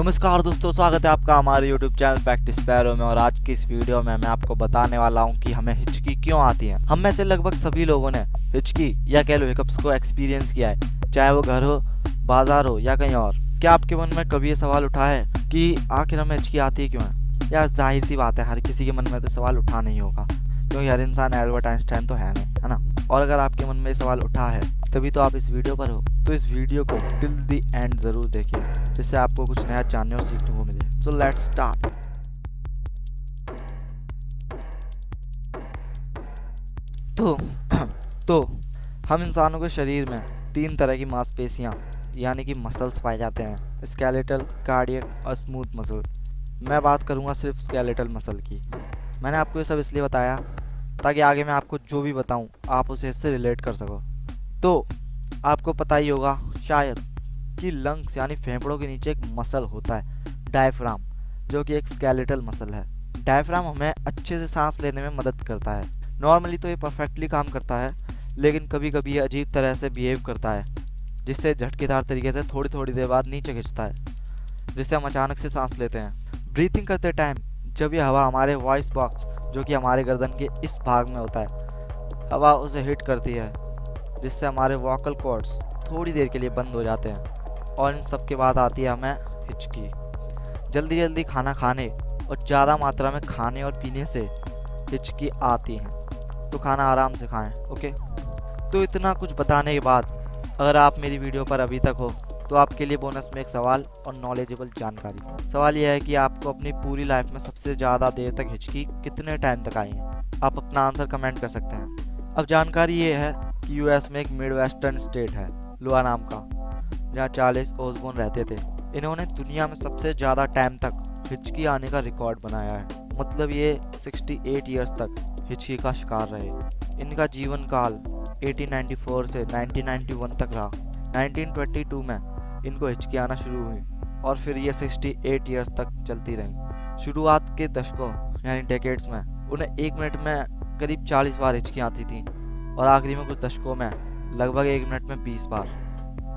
नमस्कार दोस्तों, स्वागत है आपका हमारे YouTube चैनल फैक्ट स्पैरो में। और आज की इस वीडियो में मैं आपको बताने वाला हूं कि हमें हिचकी क्यों आती है। हम में से लगभग सभी लोगों ने हिचकी या कह लो हिकअप्स को एक्सपीरियंस किया है, चाहे वो घर हो, बाजार हो या कहीं और। क्या आपके मन में कभी ये सवाल उठा है कि आखिर हमें हिचकी आती है क्यों है? यार जाहिर सी बात है, हर किसी के मन में तो सवाल उठा नहीं होगा, क्योंकि हर इंसान एल्बर्ट आइंस्टाइन तो है नहीं, है ना। और अगर आपके मन में ये सवाल उठा है तभी तो आप इस वीडियो पर हो, तो इस वीडियो को टिल द एंड ज़रूर देखिए, जिससे आपको कुछ नया जानने और सीखने को मिले। So let's start. तो तो हम इंसानों के शरीर में 3 तरह की मांसपेशियां यानी कि मसल्स पाए जाते हैं: स्केलेटल, कार्डियक और स्मूथ मसल। मैं बात करूंगा सिर्फ स्केलेटल मसल की। मैंने आपको ये सब इसलिए बताया ताकि आगे मैं आपको जो भी बताऊं आप उसे इससे रिलेट कर सको। तो आपको पता ही होगा शायद कि लंग्स यानी फेफड़ों के नीचे एक मसल होता है, डायफ्राम, जो कि एक स्केलेटल मसल है। डायफ्राम हमें अच्छे से सांस लेने में मदद करता है। नॉर्मली तो ये परफेक्टली काम करता है, लेकिन कभी कभी ये अजीब तरह से बिहेव करता है, जिससे झटकेदार तरीके से थोड़ी थोड़ी देर बाद नीचे खिंचता है, जिससे हम अचानक से सांस लेते हैं। ब्रीथिंग करते टाइम जब ये हवा हमारे वॉइस बॉक्स, जो कि हमारे गर्दन के इस भाग में होता है, हवा उसे हिट करती है, जिससे हमारे वोकल कॉर्ड्स थोड़ी देर के लिए बंद हो जाते हैं। और इन सब के बाद आती है हमें हिचकी। जल्दी जल्दी खाना खाने और ज़्यादा मात्रा में खाने और पीने से हिचकी आती है, तो खाना आराम से खाएं, ओके। तो इतना कुछ बताने के बाद अगर आप मेरी वीडियो पर अभी तक हो तो आपके लिए बोनस में एक सवाल और नॉलेजेबल जानकारी। सवाल यह है कि आपको अपनी पूरी लाइफ में सबसे ज़्यादा देर तक हिचकी कितने टाइम तक आई है? आप अपना आंसर कमेंट कर सकते हैं। अब जानकारी ये है कि यूएस में एक मिड वेस्टर्न स्टेट है लुआ नाम का, जहाँ चार्ल्स ओसबोर्न रहते थे। इन्होंने दुनिया में सबसे ज़्यादा टाइम तक हिचकी आने का रिकॉर्ड बनाया है। मतलब ये 68 ईयर्स तक हिचकी का शिकार रहे। इनका जीवन काल 1894 से 1991 तक रहा। 1922 में इनको हिचकी आना शुरू हुई और फिर ये 68 ईयर्स तक चलती रही। शुरुआत के दशकों यानी डेकेड्स में उन्हें 1 मिनट में करीब 40 बार हिचकी आती थी, और आखिरी में कुछ दशकों में लगभग 1 मिनट में 20 बार।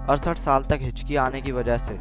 68 साल तक हिचकी आने की वजह से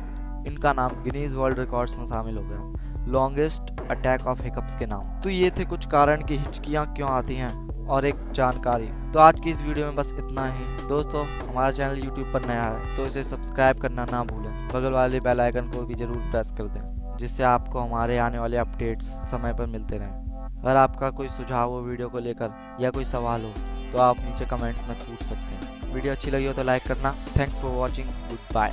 इनका नाम गिनीज वर्ल्ड रिकॉर्ड्स में शामिल हो गया, लॉन्गेस्ट अटैक ऑफ हिकअप्स के नाम। तो ये थे कुछ कारण कि हिचकियाँ क्यों आती हैं और एक जानकारी। तो आज की इस वीडियो में बस इतना ही। दोस्तों, हमारा चैनल यूट्यूब पर नया है तो इसे सब्सक्राइब करना ना भूलें। बगल वाले बेल आइकन को भी ज़रूर प्रेस कर दें, जिससे आपको हमारे आने वाले अपडेट्स समय पर मिलते रहें। अगर आपका कोई सुझाव हो वीडियो को लेकर या कोई सवाल हो तो आप नीचे कमेंट्स में पूछ सकते हैं। वीडियो अच्छी लगी हो तो लाइक करना। Thanks for watching, good bye.